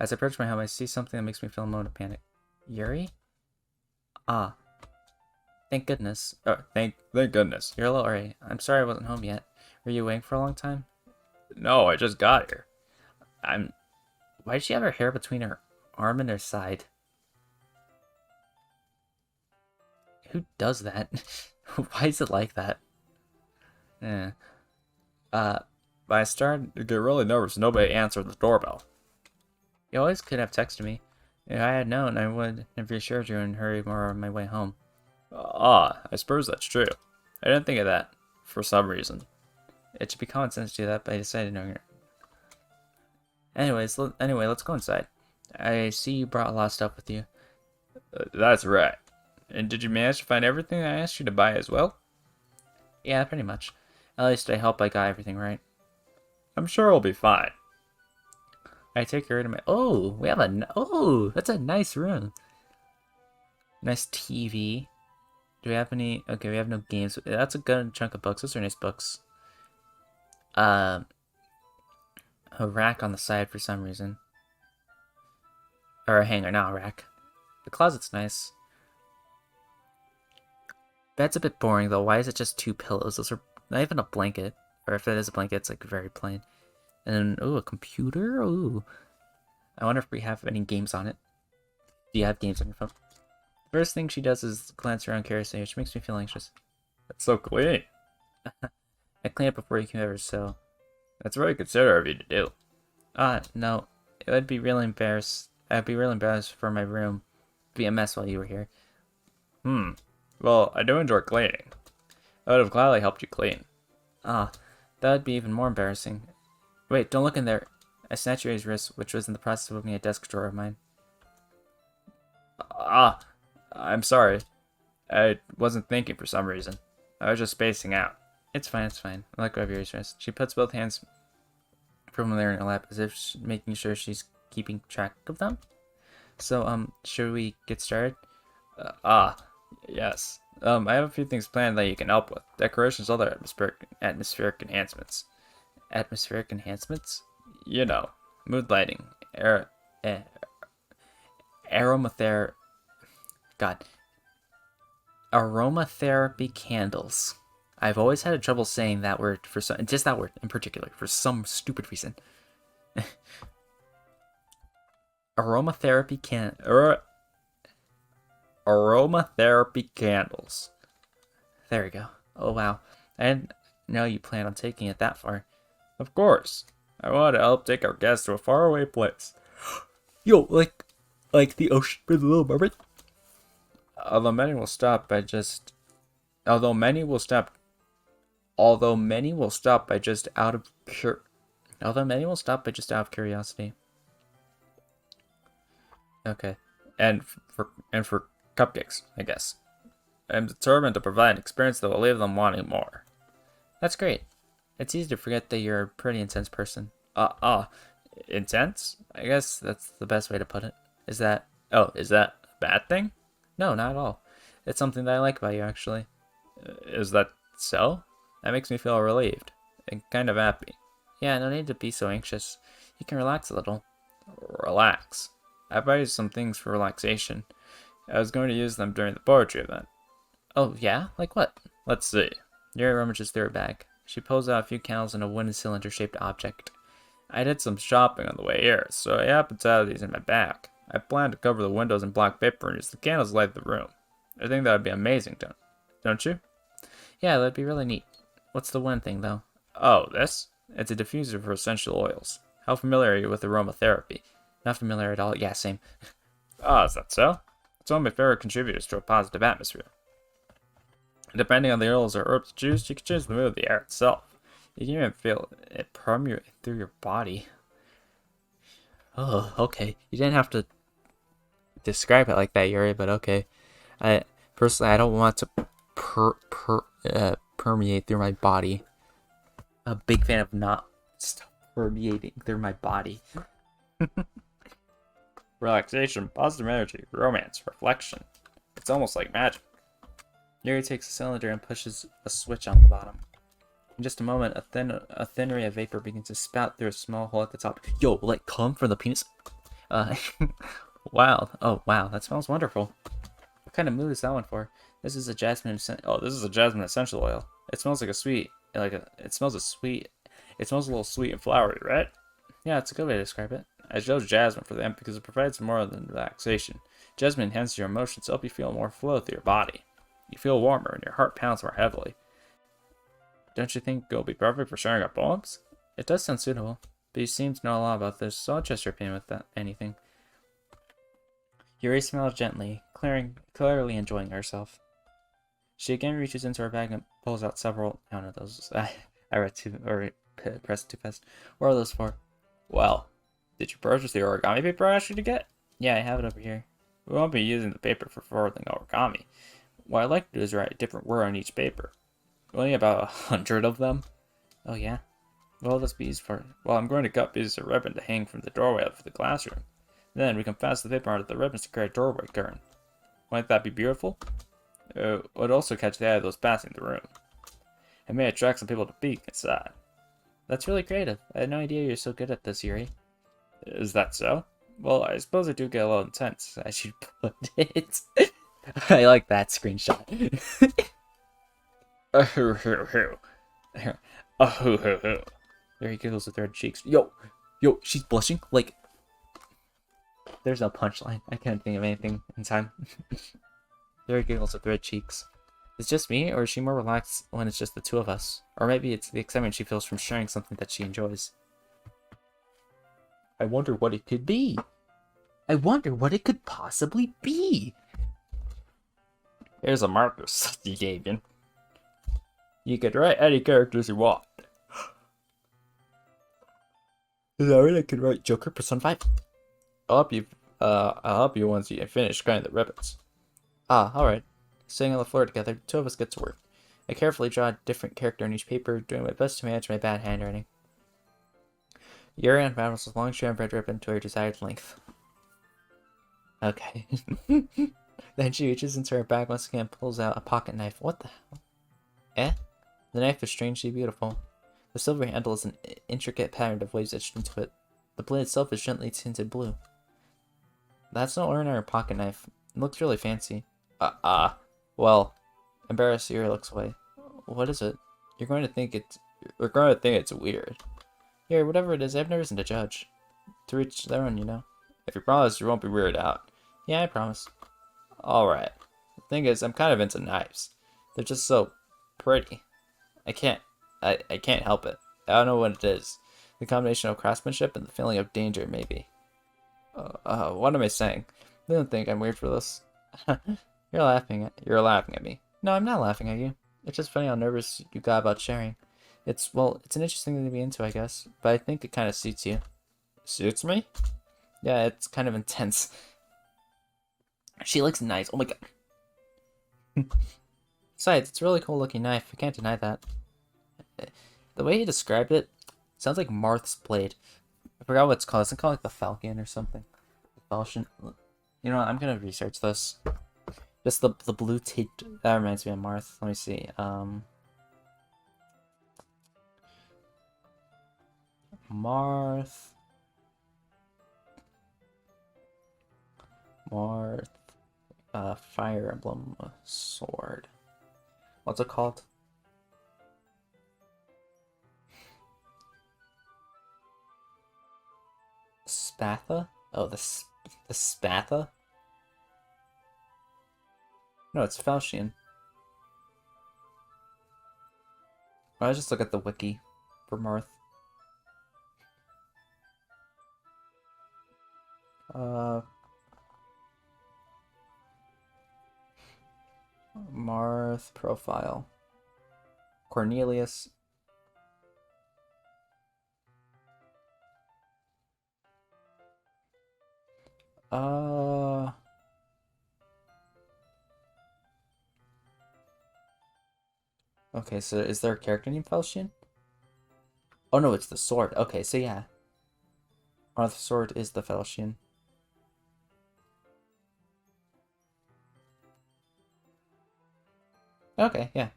As I approach my home, I see something that makes me feel a moment of panic. Yuri? Ah, thank goodness. Oh, thank goodness. You're a little early. I'm sorry I wasn't home yet. Were you waiting for a long time? No, I just got here. I'm. Why does she have her hair between her arm and her side? Who does that? Why is it like that? Eh. But I started to get really nervous. Nobody answered the doorbell. You always could have texted me. If I had known, I would have reassured you and hurried more on my way home. I suppose that's true. I didn't think of that, for some reason. It should be common sense to do that, but I decided to ignore it. Anyway, let's go inside. I see you brought a lot of stuff with you. That's right. And did you manage to find everything I asked you to buy as well? Yeah, pretty much. At least I hope I got everything right. I'm sure it'll be fine. I take her into my... Oh, we have a... Oh, that's a nice room. Nice TV. Do we have any... Okay, we have no games. That's a good chunk of books. Those are nice books. A rack on the side for some reason. Or a hanger, not a rack. The closet's nice. Bed's a bit boring, though. Why is it just two pillows? Those are not even a blanket. Or if it is a blanket, it's like very plain. And then, ooh, a computer? Ooh. I wonder if we have any games on it. Do you have games on your phone? First thing she does is glance around curiously, which makes me feel anxious. That's so clean. I clean it before you came over, so... That's very considerate of you to do. No. It would be really embarrassed. I'd be really embarrassed for my room to be a mess while you were here. Well, I do enjoy cleaning. I would have gladly helped you clean. That would be even more embarrassing. Wait, don't look in there. I snatched Yuri's wrist, which was in the process of opening a desk drawer of mine. I'm sorry. I wasn't thinking for some reason. I was just spacing out. It's fine, it's fine. I let go of Yuri's wrist. She puts both hands from there in her lap, as if making sure she's keeping track of them. So, should we get started? Yes. I have a few things planned that you can help with. Decorations, other atmospheric enhancements. Atmospheric enhancements? You know, mood lighting, aromatherapy. God. Aromatherapy candles. I've always had trouble saying that word just that word in particular, for some stupid reason. Aromatherapy candles. There we go. Oh wow. I didn't know you plan on taking it that far. Of course. I want to help take our guests to a faraway place. Yo, like the ocean for the Little Mermaid? Although many will stop by just out of curiosity. Okay. And for cupcakes, I guess. I'm determined to provide an experience that will leave them wanting more. That's great. It's easy to forget that you're a pretty intense person. Intense? I guess that's the best way to put it. Is that a bad thing? No, not at all. It's something that I like about you, actually. Is that so? That makes me feel relieved and kind of happy. Yeah, no need to be so anxious. You can relax a little. Relax. I bought you some things for relaxation. I was going to use them during the poetry event. Oh, yeah? Like what? Let's see. Yuri rummages through her bag. She pulls out a few candles and a wooden cylinder-shaped object. I did some shopping on the way here, so I happened to have these in my bag. I plan to cover the windows in black paper and use the candles to light the room. I think that would be amazing, don't you? Yeah, that'd be really neat. What's the one thing, though? Oh, this? It's a diffuser for essential oils. How familiar are you with aromatherapy? Not familiar at all. Yeah, same. Is that so? It's one of my favorite contributors to a positive atmosphere. Depending on the oils or herbs juice, you can change the mood of the air itself. You can even feel it permeate through your body. Oh, okay. You didn't have to describe it like that, Yuri, but okay. Personally, I don't want to permeate through my body. A big fan of not permeating through my body. Relaxation, positive energy, romance, reflection. It's almost like magic. Yuri takes a cylinder and pushes a switch on the bottom. In just a moment, a thin ray of vapor begins to spout through a small hole at the top. Yo, will it come from the penis? Uh, wow. Oh, wow. That smells wonderful. What kind of mood is that one for? This is a jasmine. Oh, this is a jasmine essential oil. It smells like a sweet. It smells a sweet. It smells a little sweet and flowery, right? Yeah, it's a good way to describe it. I chose jasmine for them because it provides more than relaxation. Jasmine enhances your emotions to help you feel more flow through your body. You feel warmer and your heart pounds more heavily. Don't you think it'll be perfect for sharing our poems? It does sound suitable, but you seem to know a lot about this, so I'll trust your opinion with anything. Yuri smiled gently, clearly enjoying herself. She again reaches into her bag and pulls out several. I don't know those. I read too or pressed too fast. What are those for? Well, did you purchase the origami paper I asked you to get? Yeah, I have it over here. We won't be using the paper for folding origami. What I'd like to do is write a different word on each paper. Only about 100 of them. Oh yeah. What will this be used for? Well, I'm going to cut pieces of ribbon to hang from the doorway of the classroom. Then we can fasten the paper onto the ribbons to create a doorway curtain. Wouldn't that be beautiful? It would also catch the eye of those passing the room. It may attract some people to peek inside. That's really creative. I had no idea you're so good at this, Yuri. Is that so? Well, I suppose I do get a little intense, I should put it. I like that screenshot. There he giggles with red cheeks. Yo, she's blushing. Like, there's no punchline. I can't think of anything in time. There he giggles with red cheeks. Is it just me, or is she more relaxed when it's just the two of us? Or maybe it's the excitement she feels from sharing something that she enjoys. I wonder what it could be. I wonder what it could possibly be. Here's a marker, Susty Davian. You could write any characters you want. Is that right? I could write Joker Persona 5. I'll help you once you finish cutting the ribbons. Ah, alright. Sitting on the floor together, the two of us get to work. I carefully draw a different character on each paper, doing my best to manage my bad handwriting. Yuri unravels a long strand of red ribbon to her desired length. Okay. Then she reaches into her bag once again and pulls out a pocket knife. What the hell? Eh? The knife is strangely beautiful. The silver handle is an intricate pattern of waves etched into it. The blade itself is gently tinted blue. That's no ordinary pocket knife. It looks really fancy. Well, embarrassed, Yuri looks away. What is it? We're going to think it's weird. Here, whatever it is, I have no reason to judge. To each their own, you know. If you promise, you won't be weirded out. Yeah, I promise. Alright. The thing is, I'm kind of into knives. They're just so pretty. I can't help it. I don't know what it is. The combination of craftsmanship and the feeling of danger, maybe. What am I saying? They don't think I'm weird for this. You're laughing at me. No, I'm not laughing at you. It's just funny how nervous you got about sharing. It's an interesting thing to be into, I guess. But I think it kind of suits you. Suits me? Yeah, it's kind of intense. She looks nice. Oh my god. Besides, it's a really cool looking knife. I can't deny that. The way he described it sounds like Marth's blade. I forgot what it's called. Isn't it called like the Falcon or something? The Falchion. You know what? I'm gonna research this. Just the blue tint. That reminds me of Marth. Let me see. Marth. Fire Emblem sword. What's it called? Spatha? Oh, the Spatha? No, it's Falchion. I just look at the wiki for Marth. Marth profile. Cornelius. Okay, so is there a character named Falchion? Oh no, it's the sword. Okay, so yeah. Marth's sword is the Falchion. Okay, yeah.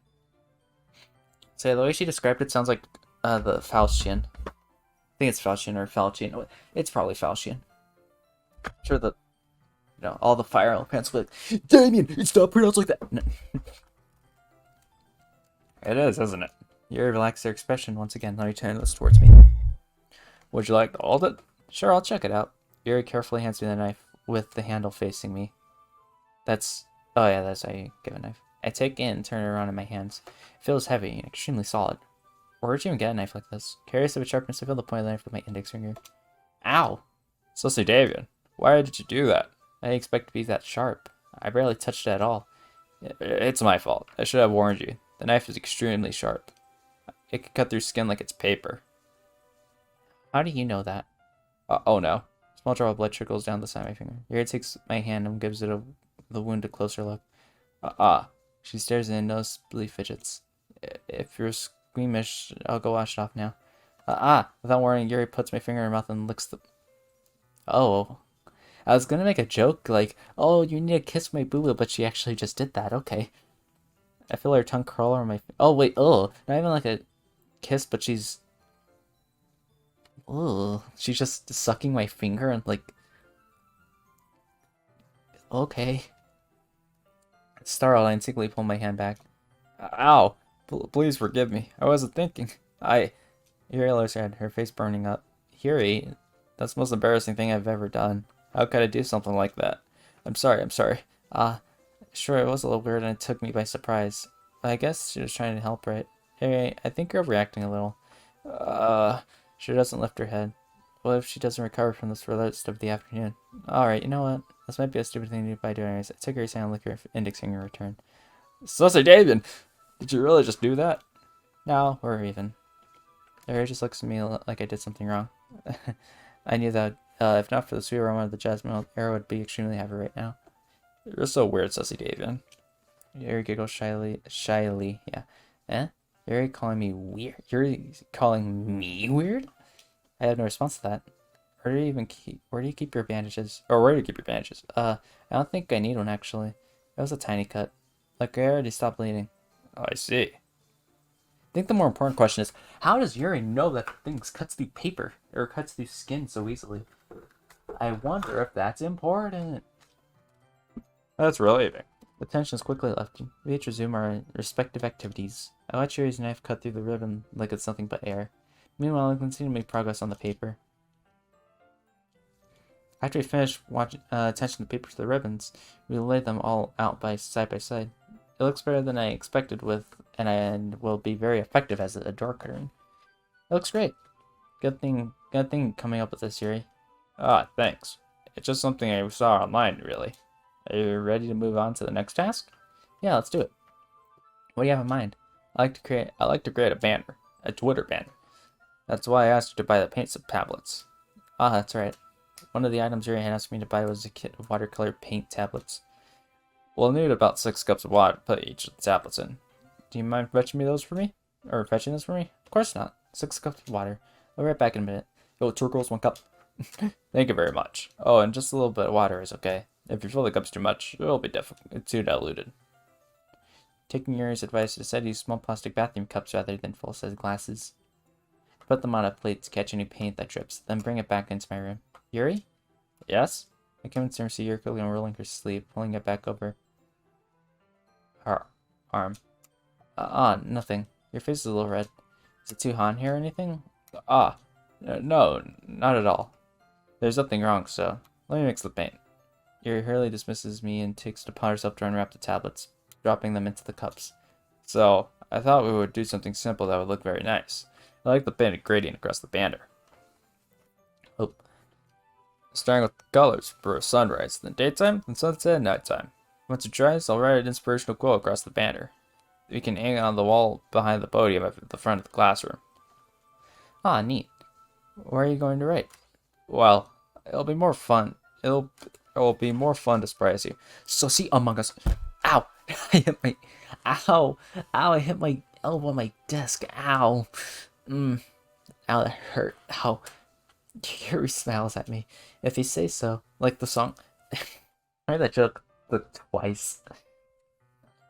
So the way she described it sounds like the Falchion. I think it's Falchion or Falchion. It's probably Falchion. sure that, all the fire elements will be like, Damien, it's not pronounced like that. No. It is, isn't it? Yuri relaxed their expression once again, now turning this towards me. Would you like to hold it? Sure, I'll check it out. Yuri carefully hands me the knife with the handle facing me. Oh yeah, that's how you give a knife. I take it and turn it around in my hands. It feels heavy and extremely solid. Where'd you even get a knife like this? Curious of its sharpness, I feel the point of the knife with my index finger. Ow! Cecily Davian, why did you do that? I didn't expect it to be that sharp. I barely touched it at all. It's my fault. I should have warned you. The knife is extremely sharp. It could cut through skin like it's paper. How do you know that? Oh no. Small drop of blood trickles down the side of my finger. Yuri takes my hand and gives the wound a closer look. She stares and noticeably fidgets. If you're squeamish, I'll go wash it off now. Without warning, Yuri puts my finger in her mouth and licks the... Oh. I was gonna make a joke like, oh, you need to kiss my boo-boo, but she actually just did that. Okay. I feel her tongue curl over my... Oh, wait. Oh, not even like a kiss, but she's... Oh, she's just sucking my finger and like... Okay. Startled, I instinctively pull my hand back. Ow! Please forgive me. I wasn't thinking. Yuri lowers her head, her face burning up. Yuri, that's the most embarrassing thing I've ever done. How could I do something like that? I'm sorry. Sure, it was a little weird and it took me by surprise. But I guess she was trying to help, right? Hey, I think you're overreacting a little. She doesn't lift her head. What if she doesn't recover from this for the rest of the afternoon? Alright, you know what? This might be a stupid thing to do by doing anyways. I took her hand and licked her index finger in return. Cecily Davian! Did you really just do that? No, we're even. Yuri just looks at me like I did something wrong. I knew that if not for the sweet aroma of the jasmine, Era would be extremely heavy right now. You're so weird, Cecily Davian. Yuri giggles shyly, yeah. Eh? Yuri calling me weird? Yuri calling me weird? I had no response to that. Where do you keep your bandages? Or where do you keep your bandages? I don't think I need one, actually. It was a tiny cut. Like, I already stopped bleeding. Oh, I see. I think the more important question is, how does Yuri know that things cuts through paper, or cuts through skin so easily? I wonder if that's important. That's relieving. The tension is quickly lifted. We each resume our respective activities. I watch Yuri's knife cut through the ribbon like it's nothing but air. Meanwhile, I continue to make progress on the paper. After we finish attaching the paper to the ribbons, we lay them all out side by side. It looks better than I expected and will be very effective as a door curtain. It looks great. Good thing coming up with this, Yuri. Thanks. It's just something I saw online, really. Are you ready to move on to the next task? Yeah, let's do it. What do you have in mind? I like to create a banner, a Twitter banner. That's why I asked you to buy the paint tablets. That's right. One of the items Yuri had asked me to buy was a kit of watercolor paint tablets. We'll need about 6 cups of water to put each of the tablets in. Do you mind fetching those for me? Of course not. 6 cups of water. I'll be right back in a minute. Yo, turquoise, 1 cup. Thank you very much. Oh, and just a little bit of water is okay. If you fill the cups too much, it'll be too diluted. Taking Yuri's advice, I decided to use small plastic bathroom cups rather than full-size glasses. Put them on a plate to catch any paint that drips, then bring it back into my room. Yuri? Yes? I come in to see Yuri quickly unrolling her sleeve, pulling it back over her arm. Nothing. Your face is a little red. Is it too hot in here or anything? No, not at all. There's nothing wrong, so let me mix the paint. Yuri hurriedly dismisses me and takes it upon herself to unwrap the tablets, dropping them into the cups. So, I thought we would do something simple that would look very nice. I like the painted gradient across the banner. Oh. Starting with the colors for a sunrise, then daytime, then sunset, and nighttime. Once it dries, I'll write an inspirational quote across the banner. We can hang it on the wall behind the podium at the front of the classroom. Neat. Where are you going to write? Well, it'll be more fun. It will be more fun to surprise you. So see Among Us. Ow! I hit my... Ow! Ow, I hit my elbow on my desk. Ow! Ow, that hurt. Ow. Yuri smiles at me. If you say so. Like the song. I heard that joke twice.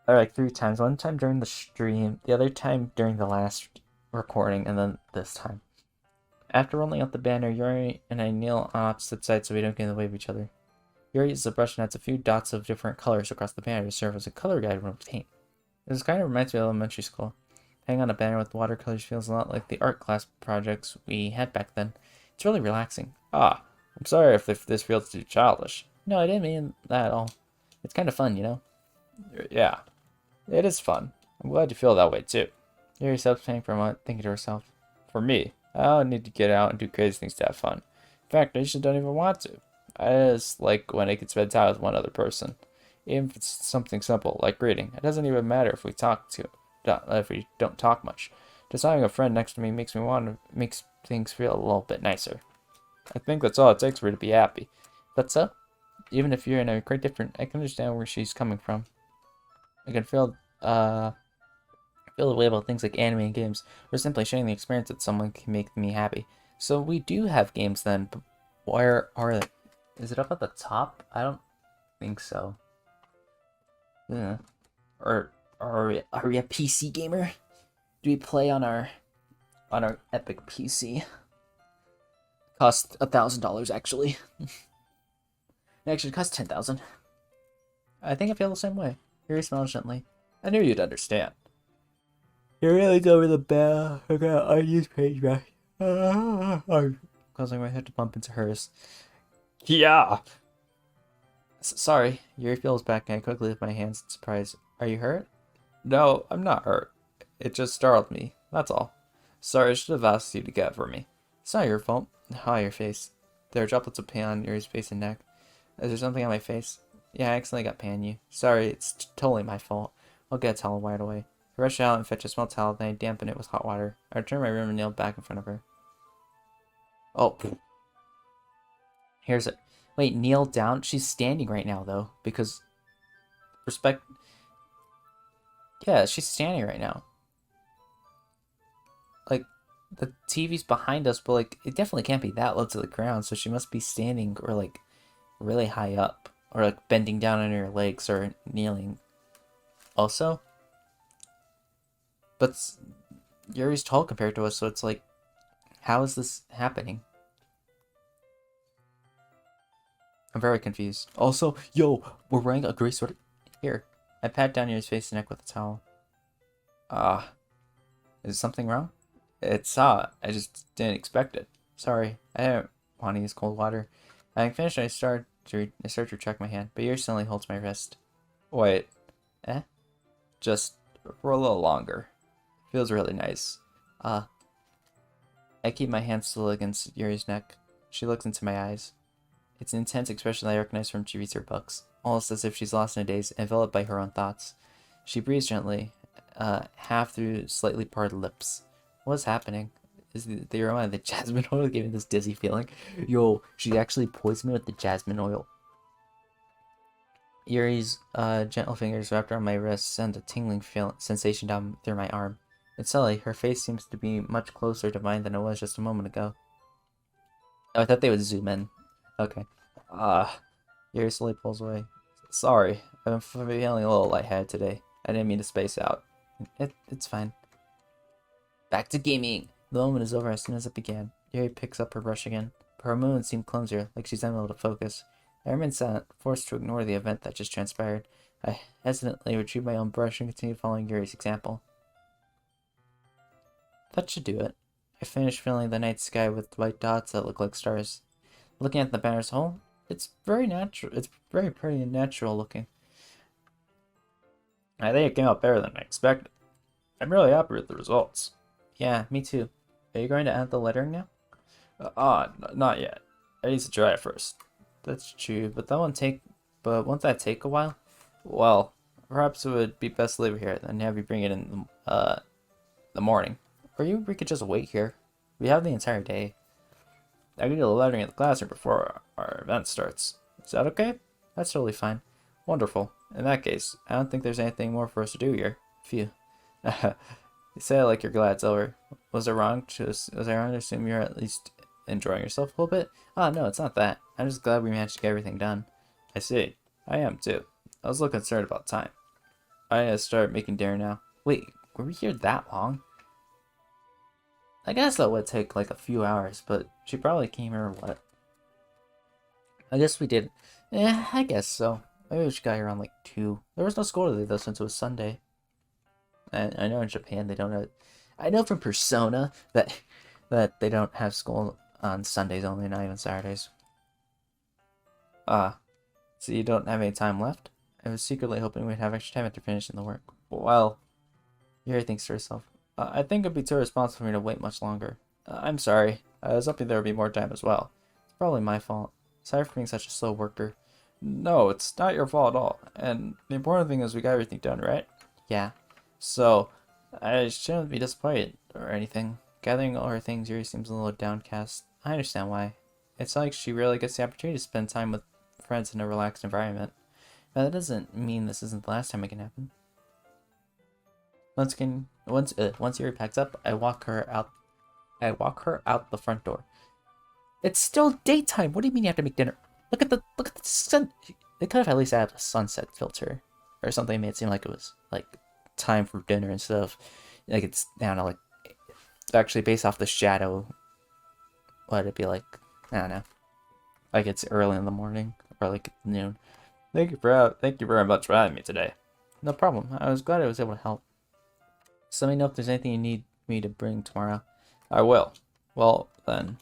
Or like 3 times. One time during the stream, the other time during the last recording, and then this time. After rolling out the banner, Yuri and I kneel on opposite sides so we don't get in the way of each other. Yuri uses a brush and adds a few dots of different colors across the banner to serve as a color guide when paint. This kind of reminds me of elementary school. Hanging on a banner with watercolors feels a lot like the art class projects we had back then. It's really relaxing. Ah, I'm sorry if this feels too childish. No, I didn't mean that at all. It's kind of fun, you know? Yeah, it is fun. I'm glad you feel that way too. Yuri stops playing for a moment, thinking to herself. For me, I don't need to get out and do crazy things to have fun. In fact, I usually don't even want to. I just like when I can spend time with one other person. Even if it's something simple, like reading. It doesn't even matter if we don't talk much. Just having a friend next to me makes things feel a little bit nicer. I think that's all it takes for her to be happy. But so, even if you're in a quite different, I can understand where she's coming from. I can feel the way about things like anime and games, or simply sharing the experience that someone can make me happy. So we do have games then, but where are they? Is it up at the top? I don't think so. Yeah. Or are we a PC gamer? Do we play on our Epic PC? Cost $1,000 actually. It actually cost 10,000. I think I feel the same way. Yuri smiles gently. I knew you'd understand. You're really over the bell. I got unused page back. I'm causing my head to bump into hers. Yeah. Sorry. Yuri feels back and I quickly lift my hands in surprise. Are you hurt? No, I'm not hurt. It just startled me. That's all. Sorry, I should have asked you to get it for me. It's not your fault. Hi, your face. There are droplets of paint on Yuri's face and neck. Is there something on my face? Yeah, I accidentally got pain on you. Sorry, it's totally my fault. I'll get a towel right away. I rush out and fetch a small towel, then I dampen it with hot water. I return to my room and kneel back in front of her. Oh, here's it. Wait, kneel down? She's standing right now, though, because respect. Yeah, she's standing right now. Like, the TV's behind us, but, like, it definitely can't be that low to the ground, so she must be standing or, like, really high up. Or, like, bending down on her legs or kneeling. Also, but Yuri's tall compared to us, so it's like, how is this happening? I'm very confused. Also, yo, we're wearing a gray sweater. Here, I pat down Yuri's face and neck with a towel. Ah, is something wrong? It's hot. I just didn't expect it. Sorry, I didn't want to use cold water. Having finished, I start to retract my hand, but Yuri suddenly holds my wrist. Wait, eh? Just for a little longer. Feels really nice. I keep my hand still against Yuri's neck. She looks into my eyes. It's an intense expression that I recognize from she reads her books, almost as if she's lost in a daze, enveloped by her own thoughts. She breathes gently, half through slightly parted lips. What's happening? Is the aroma of the jasmine oil giving this dizzy feeling? Yo, she actually poisoned me with the jasmine oil. Yuri's gentle fingers wrapped around my wrist send a tingling sensation down through my arm. And suddenly, her face seems to be much closer to mine than it was just a moment ago. Oh, I thought they would zoom in. Okay. Yuri slowly pulls away. Sorry, I'm feeling a little lightheaded today. I didn't mean to space out. It's fine. Back to gaming! The moment is over as soon as it began. Yuri picks up her brush again, but her movements seem clumsier, like she's unable to focus. I remain silent, forced to ignore the event that just transpired. I hesitantly retrieve my own brush and continue following Yuri's example. That should do it. I finish filling the night sky with white dots that look like stars. Looking at the banner's whole, it's very natural. It's very pretty and natural looking. I think it came out better than I expected. I'm really happy with the results. Yeah, me too. Are you going to add the lettering now? Not yet. I need to try it first. That's true, but won't that take a while? Well, perhaps it would be best to leave it here and have you bring it in the morning. Or we could just wait here. We have the entire day. I can do the lettering in the classroom before our event starts. Is that okay? That's totally fine. Wonderful. In that case, I don't think there's anything more for us to do here. Phew. You say it like you're glad it's over. Was I wrong to assume you're at least enjoying yourself a little bit? No, it's not that. I'm just glad we managed to get everything done. I see. I am too. I was a little concerned about time. I need to start making dinner now. Wait, were we here that long? I guess that would take like a few hours, but she probably came here, what? I guess we did. Yeah, I guess so. Maybe she got here around like 2. There was no school today though since it was Sunday. And I know in Japan they don't have. I know from Persona that they don't have school on Sundays only, not even Saturdays. Ah, so you don't have any time left? I was secretly hoping we'd have extra time after finishing the work. Well, Yuri thinks to herself. I think it'd be too irresponsible for me to wait much longer. I'm sorry. I was hoping there would be more time as well. It's probably my fault. Sorry for being such a slow worker. No, it's not your fault at all. And the important thing is we got everything done, right? Yeah. So, I shouldn't be disappointed or anything. Gathering all her things, Yuri seems a little downcast. I understand why. It's like she really gets the opportunity to spend time with friends in a relaxed environment. But that doesn't mean this isn't the last time it can happen. Once Yuri packs up, I walk her out. I walk her out the front door. It's still daytime. What do you mean you have to make dinner? Look at the sun. They could have at least added a sunset filter or something. Made it seem like it was like time for dinner instead of like it's down to like actually based off the shadow. What'd it be like? I don't know. Like it's early in the morning or like noon. Thank you very much for having me today. No problem. I was glad I was able to help. So let me know if there's anything you need me to bring tomorrow. I will. Well, then.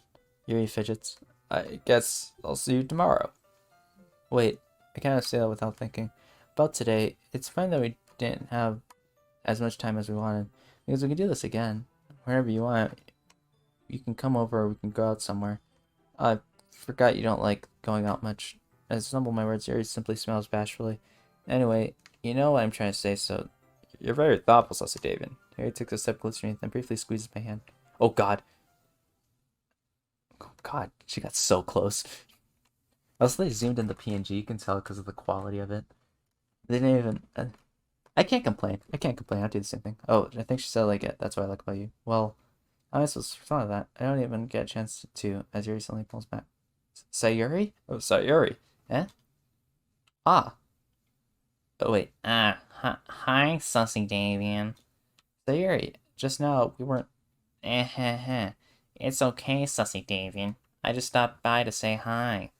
Yuri fidgets. I guess I'll see you tomorrow. Wait, I kind of say that without thinking. About today, it's fine that we didn't have as much time as we wanted. Because we can do this again. Whenever you want. You can come over or we can go out somewhere. I forgot you don't like going out much. As I stumble my words, Yuri simply smiles bashfully. Anyway, you know what I'm trying to say, so... You're very thoughtful, Sassy David. Harry takes a step closer to me, then briefly squeezes my hand. Oh god. Oh god, she got so close. Also, they zoomed in the PNG, you can tell because of the quality of it. They didn't even... I can't complain. I'll do the same thing. Oh, I think she said like it. That's what I like about you. Well, I'm not supposed to respond to that. I don't even get a chance to, as Yuri suddenly pulls back. Sayuri? Oh, Sayuri. Eh? Ah. Oh, wait. Hi, Sussy Davian. Sayuri, just now we weren't... It's okay, Sussy Davian. I just stopped by to say hi.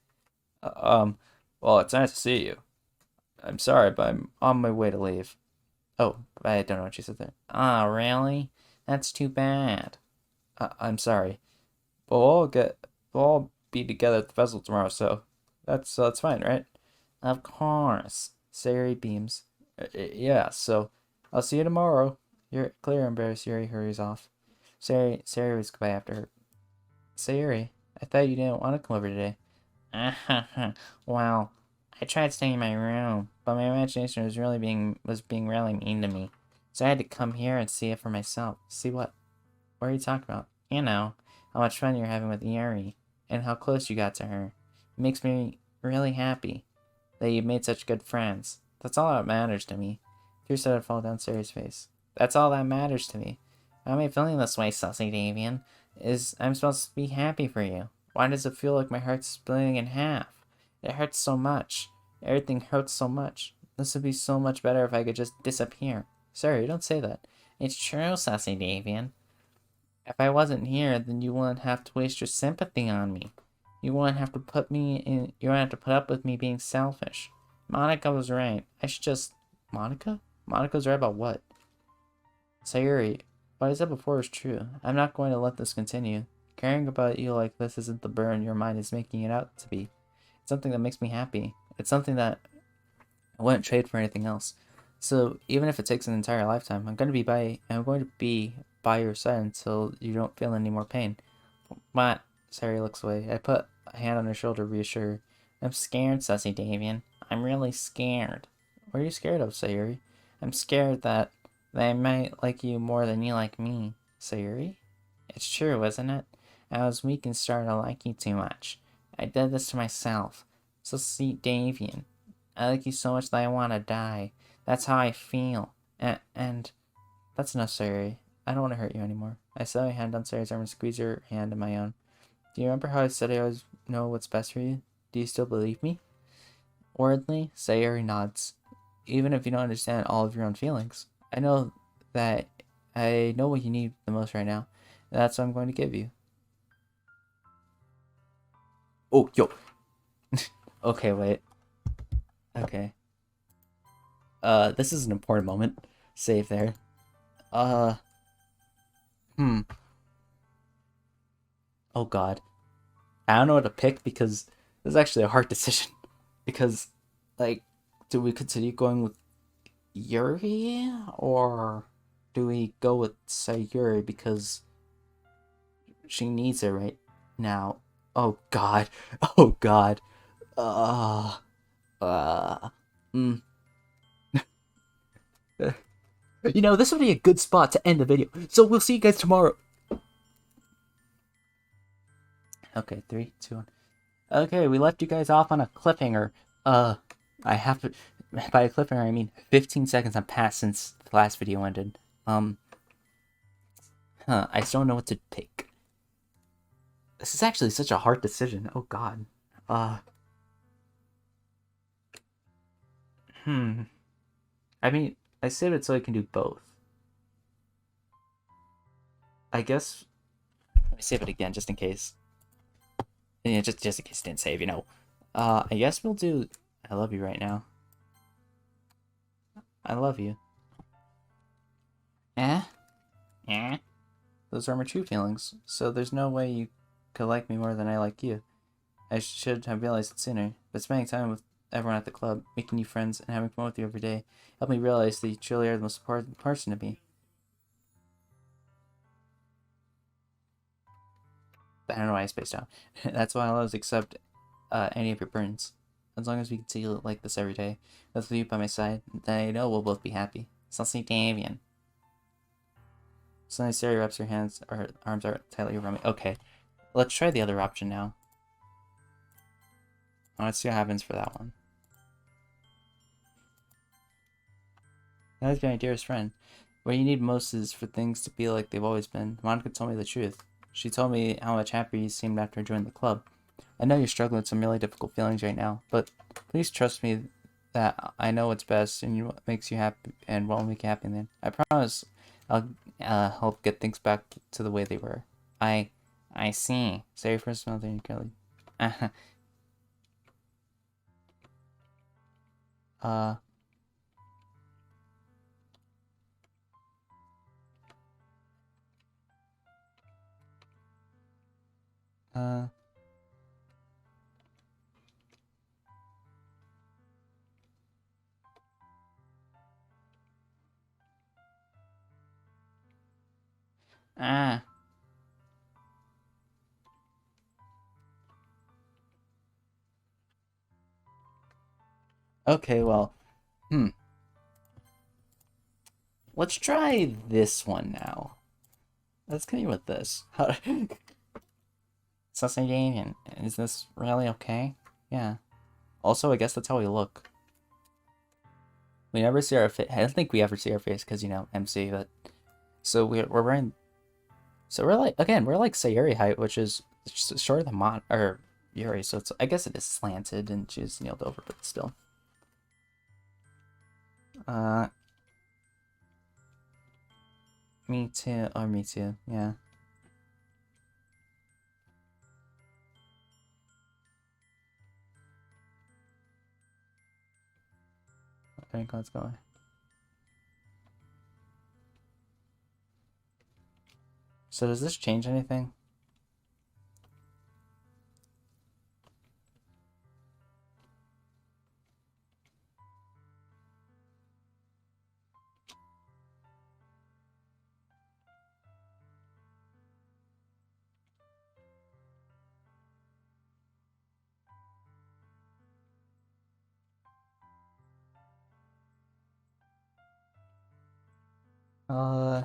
Well, it's nice to see you. I'm sorry, but I'm on my way to leave. Oh, I don't know what she said there. Ah, really? That's too bad. I'm sorry. But we'll all be together at the festival tomorrow, so that's fine, right? Of course. Sayuri beams. Yeah, so I'll see you tomorrow. You're clear embarrassed. Yuri hurries off. Sayuri was goodbye after her. Sayuri, I thought you didn't want to come over today. Well, I tried staying in my room, but my imagination was being really mean to me. So I had to come here and see it for myself. See what? What are you talking about? You know, how much fun you're having with Yuri, and how close you got to her. It makes me really happy that you've made such good friends. That's all that matters to me. Tears started to fall down Sarah's face. That's all that matters to me. Why am I feeling this way, Sussy Davian? I'm supposed to be happy for you. Why does it feel like my heart's splitting in half? It hurts so much. Everything hurts so much. This would be so much better if I could just disappear. Sorry, don't say that. It's true, Sussy Davian. If I wasn't here, then you wouldn't have to waste your sympathy on me. You wouldn't have to you wouldn't have to put up with me being selfish. Monica was right. I should just... Monica? Monica's right about what? Sayuri, what I said before is true. I'm not going to let this continue. Caring about you like this isn't the burden your mind is making it out to be. It's something that makes me happy. It's something that I wouldn't trade for anything else. So even if it takes an entire lifetime, I'm going to be by your side until you don't feel any more pain. What? Sayuri looks away. I put a hand on her shoulder, reassure her. I'm scared, Sussy Davian. I'm really scared. What are you scared of, Sayuri? I'm scared that I might like you more than you like me. Sayuri? It's true, isn't it? I was weak and started to like you too much. I did this to myself. So see, Davian. I like you so much that I want to die. That's how I feel. And that's enough, Sayuri. I don't want to hurt you anymore. I set my hand on Sayuri's arm and squeeze her hand in my own. Do you remember how I said I always know what's best for you? Do you still believe me? Worriedly, Sayuri nods. Even if you don't understand all of your own feelings. I know what you need the most right now. That's what I'm going to give you. Oh, yo. Okay, wait. Okay. This is an important moment. Save there. Uh, hmm. Oh God. I don't know what to pick because this is actually a hard decision. Because, like, do we continue going with Yuri or do we go with Sayuri because she needs it right now? Oh God. Oh God. Uh, uh, mm. You know, this would be a good spot to end the video. So we'll see you guys tomorrow. Okay, 3, 2, 1. Okay, we left you guys off on a cliffhanger. I have to. By a cliffhanger, I mean 15 seconds have passed since the last video ended. I still don't know what to pick. This is actually such a hard decision. Oh God. Uh, hmm. I mean, I saved it so I can do both. I guess. Let me save it again just in case. Yeah, just in case it didn't save, you know. I guess we'll do. I love you right now. I love you. Eh? Eh? Those are my true feelings, so there's no way you could like me more than I like you. I should have realized it sooner, but spending time with everyone at the club, making new friends, and having fun with you every day helped me realize that you truly are the most important person to me. I don't know why I spaced out. That's why I'll always accept any of your burdens. As long as we continue like this every day, with you by my side, then I know we'll both be happy. Sassy Davian. Suddenly Sari wraps her hands, or her arms are tightly around me. Okay, let's try the other option now. Let's see what happens for that one. That has been my dearest friend. What you need most is for things to be like they've always been. Monica told me the truth. She told me how much happier you seemed after joining the club. I know you're struggling with some really difficult feelings right now, but please trust me that I know what's best and what makes you happy and what will make you happy. Then I promise I'll help get things back to the way they were. I, I see. Sorry for smelling girly. uh, uh. Ah. Okay. Well. Hmm. Let's try this one now. Let's continue with this. Assassination. Is this really okay? Yeah. Also, I guess that's how we look. We never see our face. I don't think we ever see our face because, you know, MC, but. So we're wearing. So we're like, again, we're like Sayuri height, which is shorter than or Yuri, so it's, I guess it is slanted and she's nailed over, but still. Uh, me too. Oh, me too. Yeah. I think let's go. So does this change anything? Uh,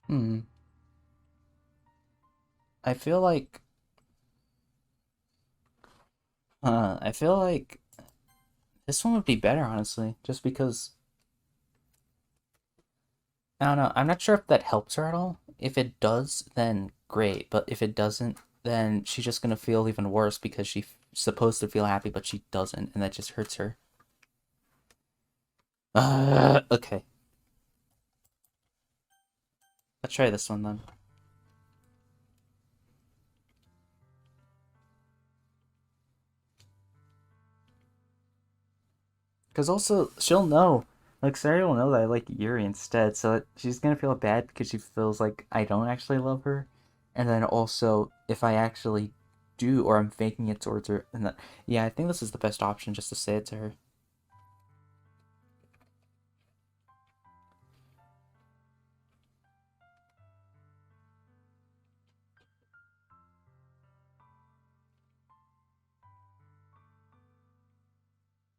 hmm. I feel like, I feel like This one would be better, honestly, just because I don't know. I'm not sure if that helps her at all. If it does, then great. But if it doesn't, then she's just gonna feel even worse because she's supposed to feel happy, but she doesn't, and that just hurts her. Okay. Let's try this one then. Because also, she'll know. Like, Sarah will know that I like Yuri instead, so she's gonna feel bad because she feels like I don't actually love her. And then also, if I actually do, or I'm faking it towards her, and that, yeah, I think this is the best option just to say it to her.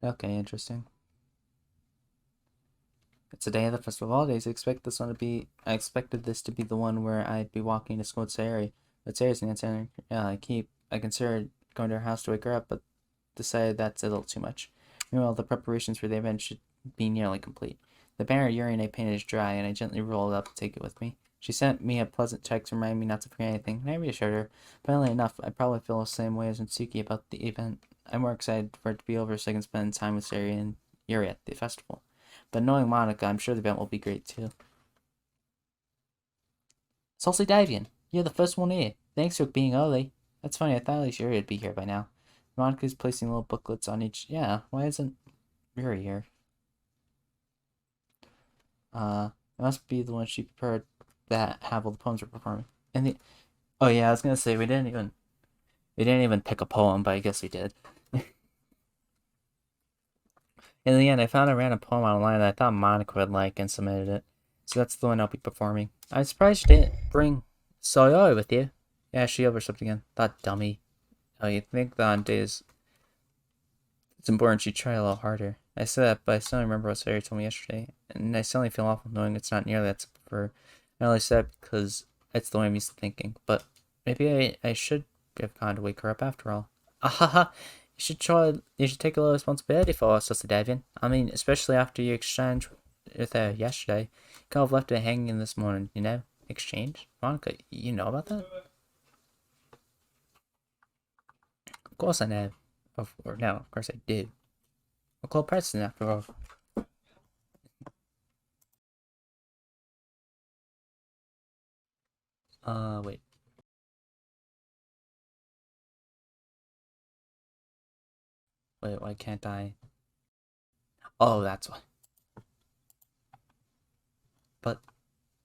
Okay, interesting. It's a day of the festival holidays. I expected this to be the one where I'd be walking to school with Sayori. But Sayori's the answer. Yeah, I considered going to her house to wake her up, but decided that's a little too much. Meanwhile, the preparations for the event should be nearly complete. The banner Yuri and I painted is dry, and I gently rolled it up to take it with me. She sent me a pleasant text reminding me not to forget anything, and I reassured her. Funnily enough, I probably feel the same way as Mitsuki about the event. I'm more excited for it to be over so I can spend time with Sayori and Yuri at the festival. But knowing Monika, I'm sure the event will be great too. Salty Davian, you're the first one here. Thanks for being early. That's funny, I thought at least Yuri would be here by now. Monika's placing little booklets on each. Yeah, why isn't Yuri here? It must be the one she prepared that have all the poems we're performing. And the. Oh yeah, I was gonna say we didn't even pick a poem, but I guess we did. In the end, I found a random poem online that I thought Monika would like and submitted it. So that's the one I'll be performing. I'm surprised you didn't bring Sayori with you. Yeah, she overslept again. That dummy. Oh, you think that on days it's important she try a little harder. I said that, but I still remember what Sayori told me yesterday, and I suddenly feel awful knowing it's not nearly that simple for her. I only said it because it's the way I'm used to thinking, but maybe I should have gone to wake her up after all. Ahaha! You should take a little responsibility for us, Sister Davian. I mean, especially after your exchange with her yesterday. You could have left her hanging this morning, you know? Exchange? Monika, you know about that? Of course I know. Of course I do. I'm Cole Preston after all. Wait. Wait, why can't I? Oh, that's why. But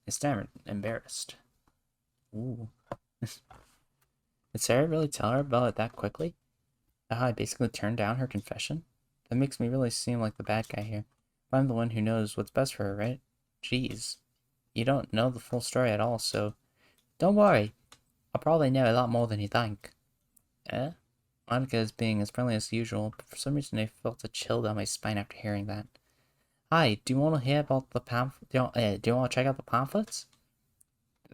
I stammered, embarrassed. Ooh. Did Sarah really tell her about it that quickly? How I basically turned down her confession? That makes me really seem like the bad guy here. But I'm the one who knows what's best for her, right? Jeez. You don't know the full story at all, so don't worry. I'll probably know a lot more than you think. Eh? Monika is being as friendly as usual, but for some reason I felt a chill down my spine after hearing that. Hi, do you want to hear about the pamphlet? Do you want to check out the pamphlets?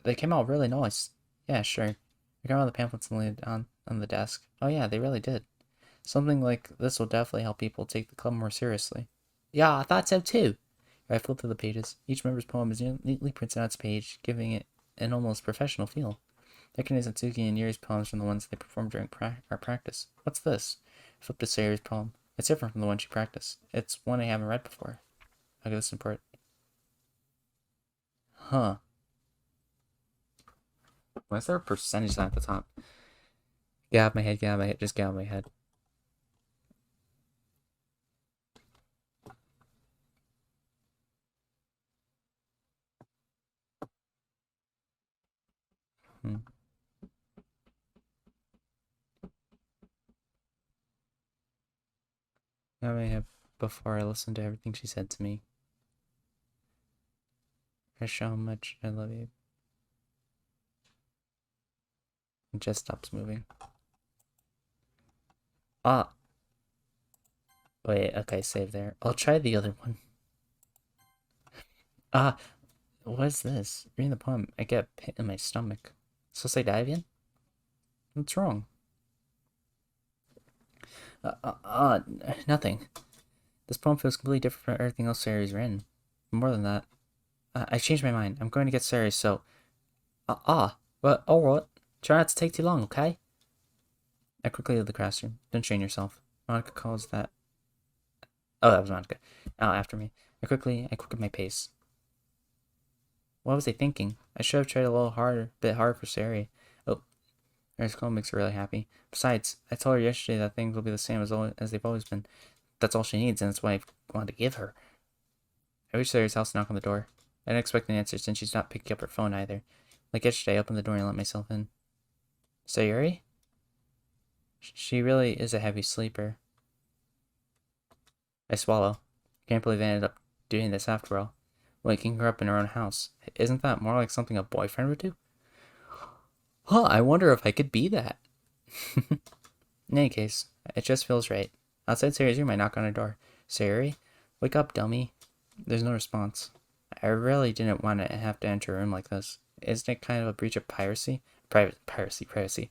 They came out really nice. Yeah, sure. I got all the pamphlets on the desk. Oh yeah, they really did. Something like this will definitely help people take the club more seriously. Yeah, I thought so too. I flipped through the pages. Each member's poem is neatly printed on its page, giving it an almost professional feel. Recognize Natsuki and Yuri's poems from the ones they performed during our practice. What's this? I flipped to Sayori's poem. It's different from the one she practiced. It's one I haven't read before. Okay, listen for it. Huh. Why is there a percentage sign at the top? Get out of my head, get out of my head, just get out of my head. Hmm. Get out of my head before I listen to everything she said to me. I show how much I love you. It just stops moving. Ah. Wait, okay, save there. I'll try the other one. Ah, what is this? Reading the poem, I get a pit in my stomach. So say Davian? What's wrong? Nothing. This poem feels completely different from everything else Sayori's written. More than that, I changed my mind. I'm going to get Sayori, so... but alright. Try not to take too long, okay? I quickly leave the classroom. Don't strain yourself. Monica calls that... Oh, that was Monica. After me. I quickened my pace. What was I thinking? I should have tried a bit harder for Sayori. Oh, her call makes her really happy. Besides, I told her yesterday that things will be the same as they've always been. That's all she needs, and that's what I wanted to give her. I reached Sayori's house and knocked on the door. I didn't expect an answer since she's not picking up her phone either. Like yesterday, I opened the door and let myself in. Sayori? She really is a heavy sleeper. I swallow. Can't believe I ended up doing this after all. Waking her up in her own house. Isn't that more like something a boyfriend would do? Huh, I wonder if I could be that. In any case, it just feels right. Outside Sayori's room, I knock on her door. Sayori? Wake up, dummy. There's no response. I really didn't want to have to enter a room like this. Isn't it kind of a breach of privacy? Privacy.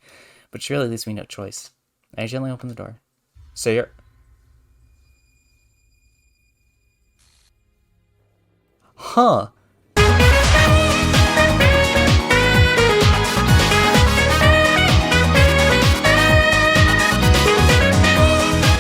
But she really leaves me no choice. I gently open the door. Sayori... Huh!